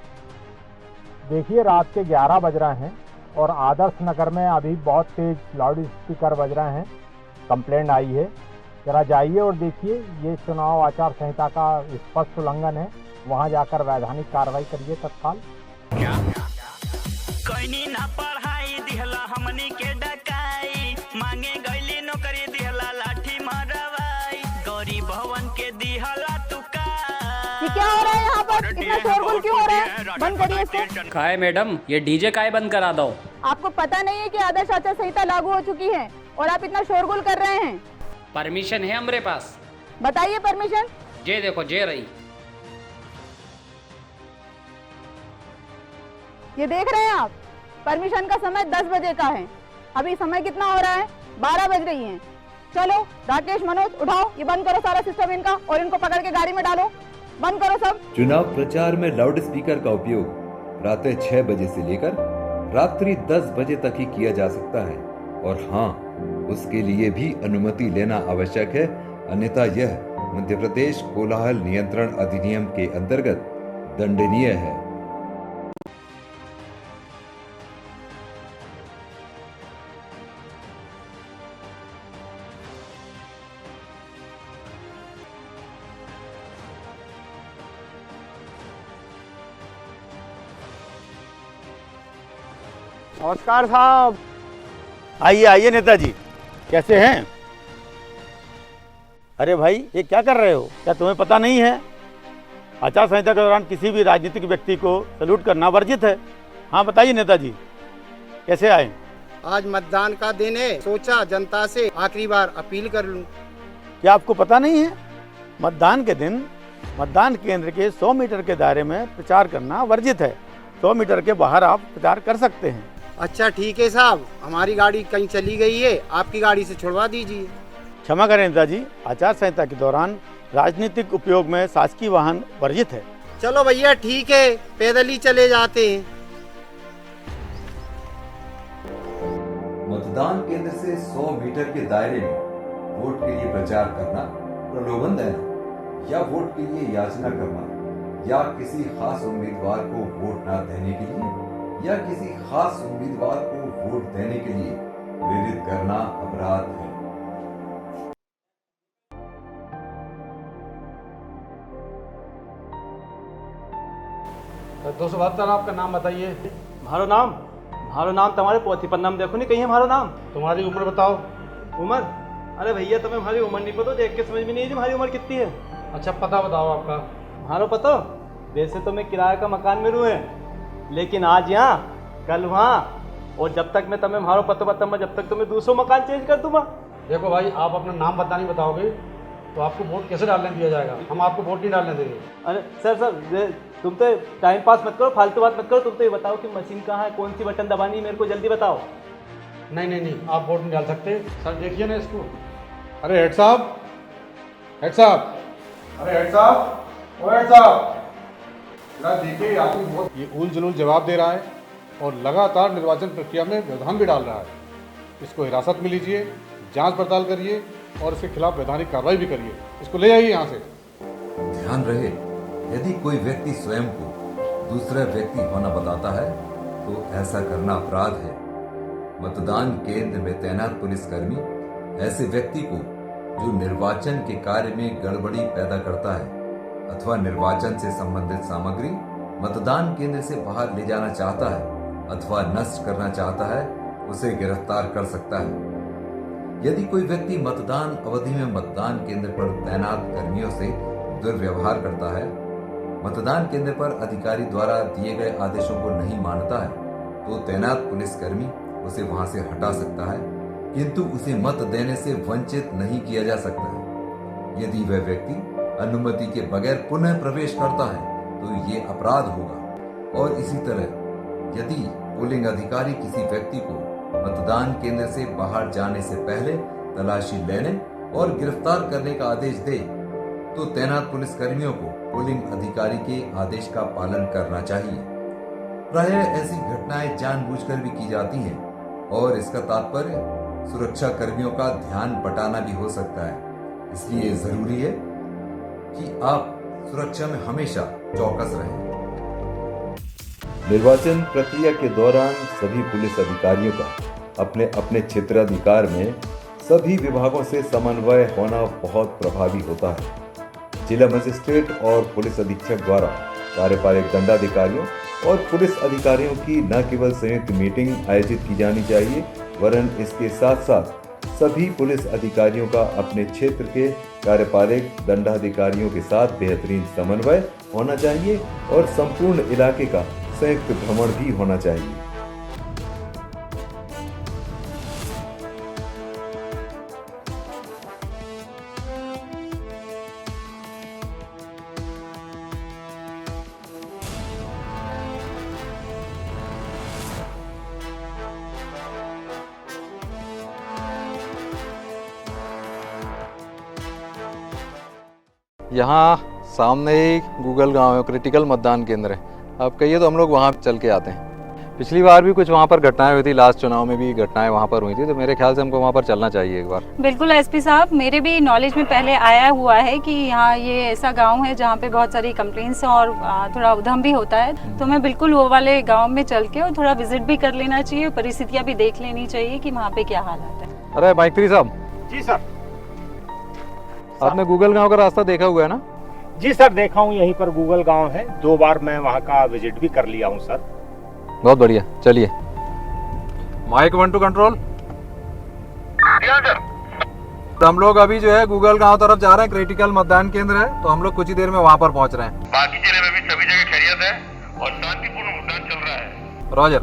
देखिए रात के 11 बज रहे हैं और आदर्श नगर में अभी बहुत तेज लाउड स्पीकर बज रहे हैं। कंप्लेंट आई है, जरा जाइए और देखिए, ये चुनाव आचार संहिता का स्पष्ट उल्लंघन है। वहां जाकर वैधानिक कार्रवाई करिए तत्काल। कोई ना पढ़ाई दिहला हमनी के डकाई, मांगे गईली नौकरी दिहला लाठी मारवाई, गरीब भवन के दिहला तुका। ये क्या हो रहा है यहाँ पर? इतना शोरगुल क्यों हो रहा है? बंद करिए इसको। काय मैडम, ये डीजे काय बंद करा दो। आपको पता नहीं है कि आदर्श आचार संहिता लागू हो चुकी है और आप इतना शोरगुल कर रहे हैं? परमिशन है हमारे पास। बताइए परमिशन। जे देखो, जे रही। ये देख रहे हैं आप, परमिशन का समय 10 बजे का है अभी समय कितना हो रहा है? 12 बज रही हैं। चलो राकेश, मनोज, उठाओ, ये बंद करो सारा सिस्टम इनका और इनको पकड़ के गाड़ी में डालो। बंद करो सब। चुनाव प्रचार में लाउड स्पीकर का उपयोग प्रातः 6 बजे से लेकर रात्रि 10 बजे तक ही किया जा सकता है और हाँ, उसके लिए भी अनुमति लेना आवश्यक है, अन्यथा यह मध्य प्रदेश कोलाहल नियंत्रण अधिनियम के अंतर्गत दंडनीय है। नमस्कार साहब। आइए आइए नेताजी, कैसे हैं? अरे भाई, ये क्या कर रहे हो? क्या तुम्हें पता नहीं है आचार संहिता के दौरान किसी भी राजनीतिक व्यक्ति को सैल्यूट करना वर्जित है? हाँ बताइए नेताजी, कैसे आए? आज मतदान का दिन है, सोचा जनता से आखिरी बार अपील कर लूं। क्या आपको पता नहीं है मतदान के दिन मतदान केंद्र के 100 मीटर के दायरे में प्रचार करना वर्जित है। 100 मीटर के बाहर आप प्रचार कर सकते हैं। अच्छा ठीक है साहब, हमारी गाड़ी कहीं चली गई है, आपकी गाड़ी से छुड़वा दीजिए। क्षमा करें नेताजी, आचार संहिता के दौरान राजनीतिक उपयोग में शासकीय वाहन वर्जित है। चलो भैया ठीक है, पैदल ही चले जाते हैं। मतदान केंद्र से 100 मीटर के दायरे में वोट के लिए प्रचार करना, प्रलोभन देना या वोट के लिए याचना करना या किसी खास उम्मीदवार को वोट न देने के लिए या किसी खास उम्मीदवार को वोट देने के लिए प्रेरित करना अपराध है। तो 272 आपका नाम बताइए। मारो नाम तुम्हारे पोथी पन्ना में देखो नहीं कहीं है मारो नाम। तुम्हारी उम्र बताओ। उम्र? अरे भैया तुम्हें हमारी उम्र नहीं पता, देख के समझ में नहीं है हमारी उम्र कितनी है। अच्छा पता बताओ आपका। मारो पता? वैसे तो मैं किराए का मकान में रहूँ है, लेकिन आज यहाँ कल वहाँ, और जब तक मैं तुम्हें मारो पता बताऊंगा जब तक तुम्हें दूसरा मकान चेंज कर दूंगा। देखो भाई, आप अपना नाम बतानी बताओगे तो आपको वोट कैसे डालने दिया जाएगा? हम आपको वोट नहीं डालने देंगे। अरे सर तुम तो टाइम पास मत करो, फालतू बात मत करो। तुम तो ये बताओ कि मशीन कहाँ है, कौन सी बटन दबानी है, मेरे को जल्दी बताओ। नहीं, आप वोट नहीं डाल सकते। सर देखिए ना इसको। अरे हेड साहब, अरे हेड साहब, देखिए आदमी बहुत ये उल जुलूल जवाब दे रहा है और लगातार निर्वाचन प्रक्रिया में व्यवधान भी डाल रहा है। इसको हिरासत में लीजिए, जांच पड़ताल करिए और इसके खिलाफ वैधानिक कार्रवाई भी करिए। इसको ले आइए यहाँ से। ध्यान रहे, यदि कोई व्यक्ति स्वयं को दूसरा व्यक्ति होना बताता है तो ऐसा करना अपराध है। मतदान केंद्र में तैनात पुलिसकर्मी ऐसे व्यक्ति को जो निर्वाचन के कार्य में गड़बड़ी पैदा करता है अथवा निर्वाचन से संबंधित सामग्री मतदान केंद्र से बाहर ले जाना चाहता है अथवा नष्ट करना चाहता है, उसे गिरफ्तार कर सकता है। यदि कोई व्यक्ति मतदान अवधि में मतदान केंद्र पर तैनात कर्मियों से दुर्व्यवहार करता है, मतदान केंद्र पर अधिकारी द्वारा दिए गए आदेशों को नहीं मानता है, तो तैनात पुलिसकर्मी उसे वहां से हटा सकता है, किंतु उसे मत देने से वंचित नहीं किया जा सकता है। यदि वह व्यक्ति अनुमति के बगैर पुनः प्रवेश करता है तो ये अपराध होगा। और इसी तरह यदि पोलिंग अधिकारी किसी व्यक्ति को मतदान केंद्र से बाहर जाने से पहले तलाशी लेने और गिरफ्तार करने का आदेश दे तो तैनात पुलिसकर्मियों को पोलिंग अधिकारी के आदेश का पालन करना चाहिए। प्रायः ऐसी घटनाएं जानबूझकर भी की जाती हैं और इसका तात्पर्य सुरक्षा कर्मियों का ध्यान बटाना भी हो सकता है। इसलिए जरूरी है कि आप सुरक्षा में हमेशा चौकस रहें। निर्वाचन प्रक्रिया के दौरान सभी पुलिस अधिकारियों का अपने अपने क्षेत्राधिकार में सभी विभागों से समन्वय होना बहुत प्रभावी होता है। जिला मजिस्ट्रेट और पुलिस अधीक्षक द्वारा कार्यपालक दंडाधिकारियों और पुलिस अधिकारियों की न केवल संयुक्त मीटिंग आयोजित की जानी चाहिए, वरन इसके साथ साथ सभी पुलिस अधिकारियों का अपने क्षेत्र के कार्यपालक दंडाधिकारियों के साथ बेहतरीन समन्वय होना चाहिए और संपूर्ण इलाके का संयुक्त भ्रमण भी होना चाहिए। यहाँ सामने ही गूगल गांव है, क्रिटिकल मतदान केंद्र है। आप कहिए तो हम लोग वहाँ चल के आते हैं। पिछली बार भी कुछ वहाँ पर घटनाएं हुई थी, लास्ट चुनाव में भी घटनाएं वहाँ पर हुई थी, तो मेरे ख्याल से हमको वहाँ पर चलना चाहिए एक बार। बिल्कुल एसपी साहब, मेरे भी नॉलेज में पहले आया हुआ है कि यहाँ ये ऐसा गांव है जहाँ पे बहुत सारी कंप्लेंट्स हैं और थोड़ा उधम भी होता है, तो मैं बिल्कुल वो वाले गाँव में चल के और थोड़ा विजिट भी कर लेना चाहिए, परिस्थितियाँ भी देख लेनी चाहिए कि वहाँ पे क्या हालात है। अरे माइत्री साहब। जी सर। आपने गूगल गाँव का रास्ता देखा हुआ है ना? जी सर, देखा हूँ, यहीं पर गूगल गांव है, 2 बार मैं वहाँ का विजिट भी कर लिया हूँ सर। बहुत बढ़िया, चलिए। Mike 1 2 control. तो हम लोग अभी जो है गूगल गांव तरफ जा रहे हैं, क्रिटिकल मतदान केंद्र है, तो हम लोग कुछ ही देर में वहां पर पहुंच रहे हैं। बाकी जिले में भी सभी जगह खैरियत है और शांतिपूर्ण मतदान चल रहा है। रॉजर।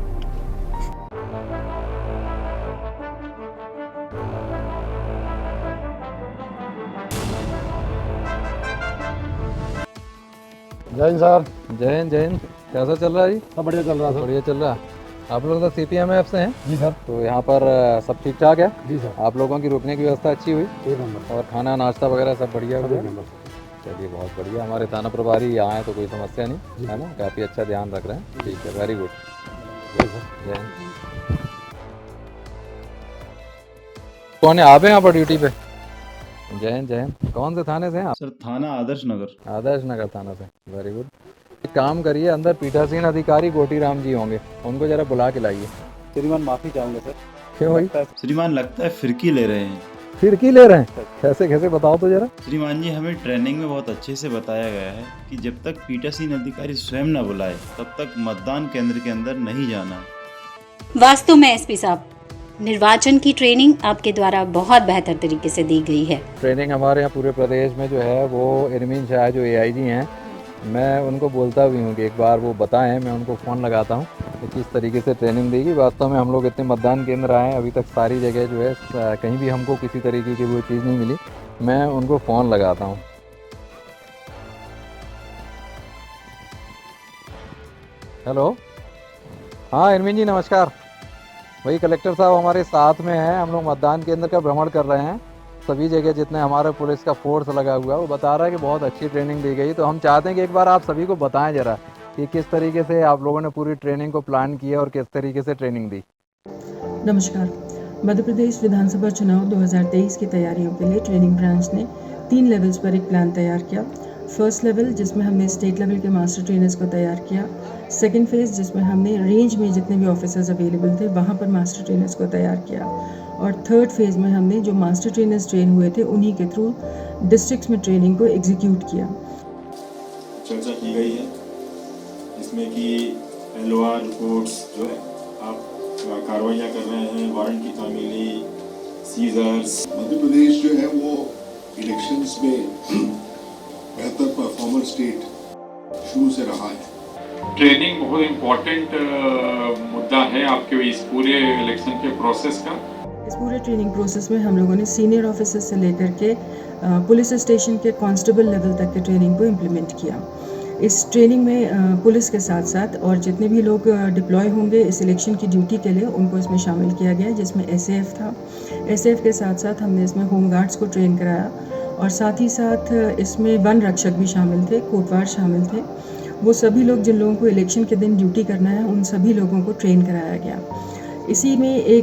जय हिंद सर। जय हिंद, जय हिंद। कैसा चल रहा है जी? सब बढ़िया चल रहा है। बढ़िया चल रहा है। आप लोग तो CPMF से हैं? जी सर। तो यहाँ पर सब ठीक ठाक है? जी सर। आप लोगों की रुकने की व्यवस्था अच्छी हुई? 1 नंबर। और खाना नाश्ता वगैरह सब बढ़िया हुआ? 1 नंबर। चलिए बहुत बढ़िया। हमारे थाना प्रभारी यहाँ हैं तो कोई समस्या नहीं है ना, काफ़ी अच्छा ध्यान रख रहे हैं। ठीक है, वेरी गुड। जय हिंद। कौन है आप हैं यहाँ पर ड्यूटी पे? जय हिंद, जय हिंद। कौन से थाने से हैं आप? सर थाना आदर्श नगर। आदर्श नगर थाना से, वेरी गुड। एक काम करिए, अंदर पीठासीन अधिकारी गोटी राम जी होंगे, उनको जरा बुला के लाइए। श्रीमान माफी चाहूंगा सर। क्यों भाई? श्रीमान लगता है फिरकी ले रहे हैं। फिरकी ले रहे हैं? कैसे कैसे बताओ तो जरा। श्रीमान जी, हमें ट्रेनिंग में बहुत अच्छे से बताया गया है कि जब तक पीठासीन अधिकारी स्वयं न बुलाए तब तक मतदान केंद्र के अंदर नहीं जाना है। वास्तव में एसपी साहब, निर्वाचन की ट्रेनिंग आपके द्वारा बहुत बेहतर तरीके से दी गई है। ट्रेनिंग हमारे यहाँ पूरे प्रदेश में जो है वो इरमीन शाह जो AIG हैं, मैं उनको बोलता भी हूँ कि एक बार वो बताएं, मैं उनको फ़ोन लगाता हूँ कि किस तरीके से ट्रेनिंग देगी। वास्तव में हम लोग इतने मतदान केंद्र आए हैं, अभी तक सारी जगह जो है कहीं भी हमको किसी तरीके की वो चीज़ नहीं मिली। मैं उनको फ़ोन लगाता हूँ। हेलो, हाँ इरमीन जी नमस्कार। वही कलेक्टर साहब हमारे साथ में हैं, हम लोग मतदान केंद्र का भ्रमण कर रहे हैं। सभी जगह जितने हमारे पुलिस का फोर्स लगा हुआ है वो बता रहा है कि बहुत अच्छी ट्रेनिंग दी गई। तो हम चाहते हैं कि एक बार आप सभी को बताएं जरा कि किस तरीके से आप लोगों ने पूरी ट्रेनिंग को प्लान किया और किस तरीके से ट्रेनिंग दी। नमस्कार। मध्य प्रदेश विधानसभा चुनाव 2023 की तैयारियों के लिए ट्रेनिंग ब्रांच ने 3 लेवल्स पर एक प्लान तैयार किया। फर्स्ट लेवल जिसमें हमने स्टेट लेवल के मास्टर ट्रेनर्स को तैयार किया। सेकेंड फेज़ जिसमें हमने रेंज में जितने भी ऑफिसर्स अवेलेबल थे वहाँ पर मास्टर ट्रेनर्स को तैयार किया। और थर्ड फेज़ में हमने जो मास्टर ट्रेनर्स ट्रेन हुए थे उन्हीं के थ्रू डिस्ट्रिक्ट्स में ट्रेनिंग को एग्जीक्यूट किया। चर्चा की गई है जिसमें कि LOR रिपोर्ट्स जो है आप कार्रवाइयाँ कर रहे हैं, वारंट की तामीली, सीजर्स। मध्य प्रदेश जो है वो इलेक्शंस में बेहतर परफॉर्मर स्टेट शुरू से रहा है। ट्रेनिंग बहुत इम्पोर्टेंट मुद्दा है आपके इस पूरे इलेक्शन के प्रोसेस का। इस पूरे ट्रेनिंग प्रोसेस में हम लोगों ने सीनियर ऑफिसर से लेकर के पुलिस स्टेशन के कांस्टेबल लेवल तक के ट्रेनिंग को इम्प्लीमेंट किया। इस ट्रेनिंग में पुलिस के साथ साथ और जितने भी लोग डिप्लॉय होंगे इस इलेक्शन की ड्यूटी के लिए उनको इसमें शामिल किया गया, जिसमें SAF था। SAF के साथ साथ हमने इसमें होम गार्ड्स को ट्रेन कराया और साथ ही साथ इसमें वन रक्षक भी शामिल थे, कोटवार शामिल थे। वो सभी लोग जिन लोगों को इलेक्शन के दिन ड्यूटी करना है उन सभी लोगों को ट्रेन कराया गया। इसी में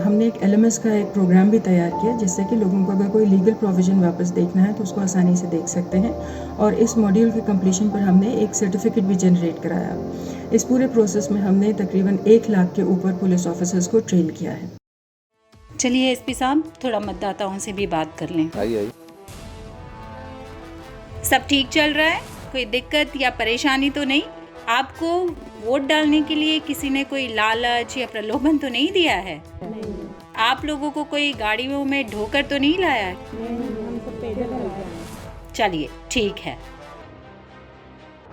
हमने एक LMS का एक प्रोग्राम भी तैयार किया जिससे कि लोगों को अगर कोई लीगल प्रोविज़न वापस देखना है तो उसको आसानी से देख सकते हैं। और इस मॉड्यूल के कंप्लीशन पर हमने एक सर्टिफिकेट भी जनरेट कराया। इस पूरे प्रोसेस में हमने तकरीबन 1 लाख के ऊपर पुलिस ऑफिसर्स को ट्रेन किया है। चलिए एसपी साहब, थोड़ा मतदाताओं से भी बात कर लें। आइए। सब ठीक चल रहा है? कोई दिक्कत या परेशानी तो नहीं? आपको वोट डालने के लिए किसी ने कोई लालच या प्रलोभन तो नहीं दिया है? नहीं। आप लोगों को कोई गाड़ियों में ढोकर तो नहीं लाया है? चलिए ठीक है।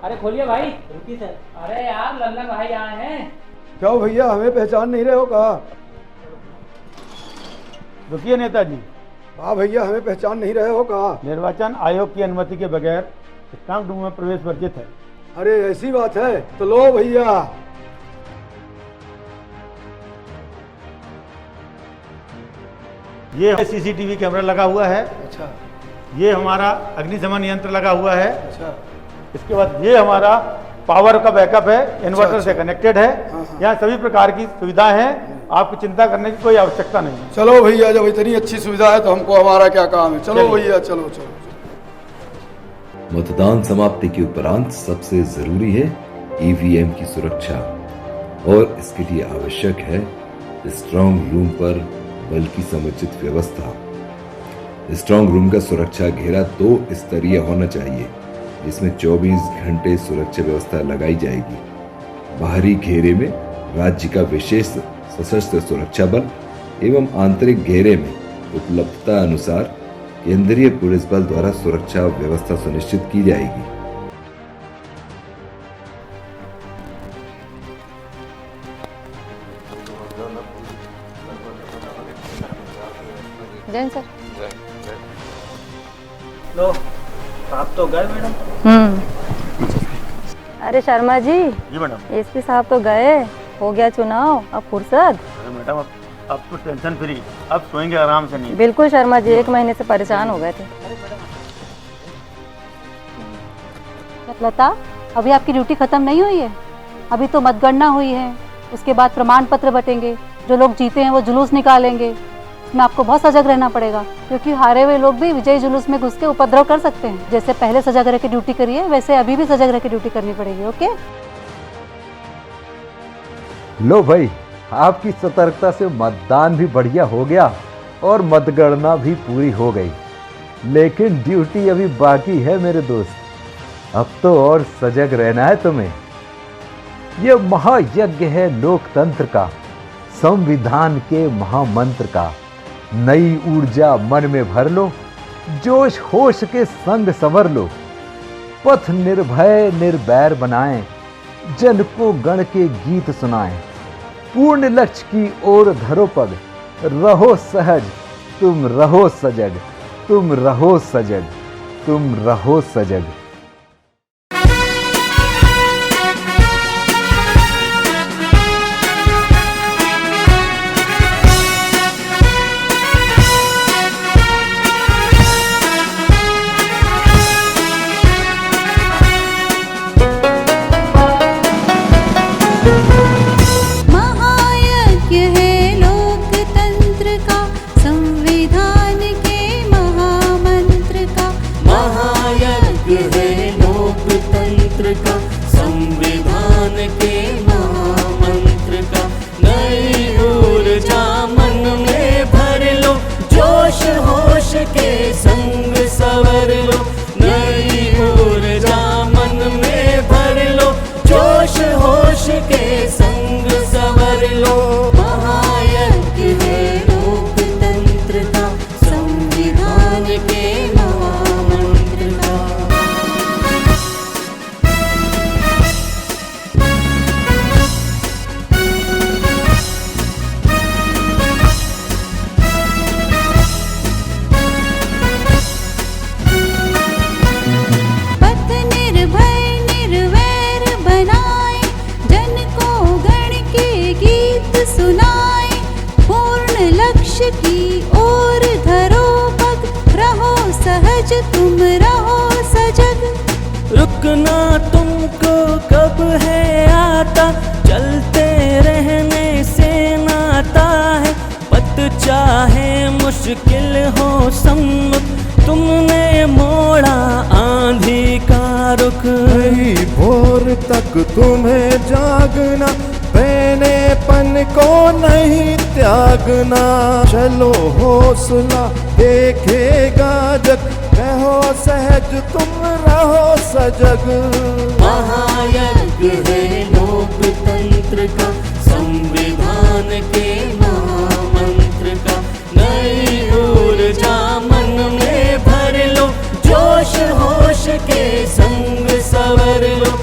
अरे खोलिए भाई। रुकिए सर। अरे यार लल्लन भाई आए हैं। क्यों भैया, हमें पहचान नहीं रहे हो कहा? रुकिए नेताजी। हाँ भैया, हमें पहचान नहीं रहे हो कहा? निर्वाचन आयोग की अनुमति के बगैर स्ट्रांग रूम में प्रवेश वर्जित है। अरे ऐसी बात है तो लो भैया। ये CCTV कैमरा लगा हुआ है। अच्छा। ये हमारा अग्निशमन यंत्र लगा हुआ है। इसके बाद ये हमारा पावर का बैकअप है, इन्वर्टर से कनेक्टेड है। यहाँ सभी प्रकार की सुविधाएं हैं, आपको चिंता करने की कोई आवश्यकता नहीं है। चलो भैया, जब इतनी अच्छी सुविधा है तो हमको हमारा क्या काम है। चलो भैया, चलो चलो। मतदान समाप्ति के उपरांत सबसे जरूरी है ईवीएम की सुरक्षा, और इसके लिए आवश्यक है स्ट्रांग रूम पर बल की समुचित व्यवस्था। स्ट्रांग रूम का सुरक्षा घेरा 2 स्तरीय होना चाहिए, जिसमें 24 घंटे सुरक्षा व्यवस्था लगाई जाएगी। बाहरी घेरे में राज्य का विशेष सशस्त्र सुरक्षा बल एवं आंतरिक घेरे में उपलब्धता अनुसार केंद्रीय पुलिस बल द्वारा सुरक्षा व्यवस्था सुनिश्चित की जाएगी। जैन सर। लो, आप तो गए मैडम। अरे शर्मा जी मैडम, एसपी साहब तो गए, हो गया चुनाव, अब फुर्सत। अरे मैडम, अब तो टेंशन फ्री, अब सोएंगे आराम से। नहीं बिल्कुल शर्मा जी, 1 महीने से परेशान हो गए थे। लता, अभी आपकी ड्यूटी खत्म नहीं हुई है, अभी तो मतगणना हुई है, उसके बाद प्रमाण पत्र बटेंगे, जो लोग जीते हैं वो जुलूस निकालेंगे। इसमें आपको बहुत सजग रहना पड़ेगा, क्योंकि हारे हुए लोग भी विजयी जुलूस में घुस के उपद्रव कर सकते हैं। जैसे पहले सजग रह के ड्यूटी करिए, वैसे अभी भी सजग रह के ड्यूटी करनी पड़ेगी। ओके? लो भाई, आपकी सतर्कता से मतदान भी बढ़िया हो गया और मतगणना भी पूरी हो गई, लेकिन ड्यूटी अभी बाकी है मेरे दोस्त। अब तो और सजग रहना है तुम्हें। यह महायज्ञ है लोकतंत्र का, संविधान के महामंत्र का। नई ऊर्जा मन में भर लो, जोश होश के संग संवर लो। पथ निर्भय निर्वैर बनाएं, जन को गण के गीत सुनाएं। पूर्ण लक्ष्य की ओर धरो पग, रहो सहज, तुम रहो सजग, तुम रहो सजग, तुम रहो सजग। रुकना तुमको कब है आता, चलते रहने से नाता है। पत चाहे मुश्किल हो सम्मुख, तुमने मोड़ा आंधी का रुख। नहीं भोर तक तुम्हें जागना, पन को नहीं त्यागना। चलो हौसला देखेगा जग, रहो सहज तुम रहो सजग। महायज्ञ है लोकतंत्र का, संविधान के महामंत्र का। नई ऊर्जा मन में भर लो, जोश होश के संग सवर लो।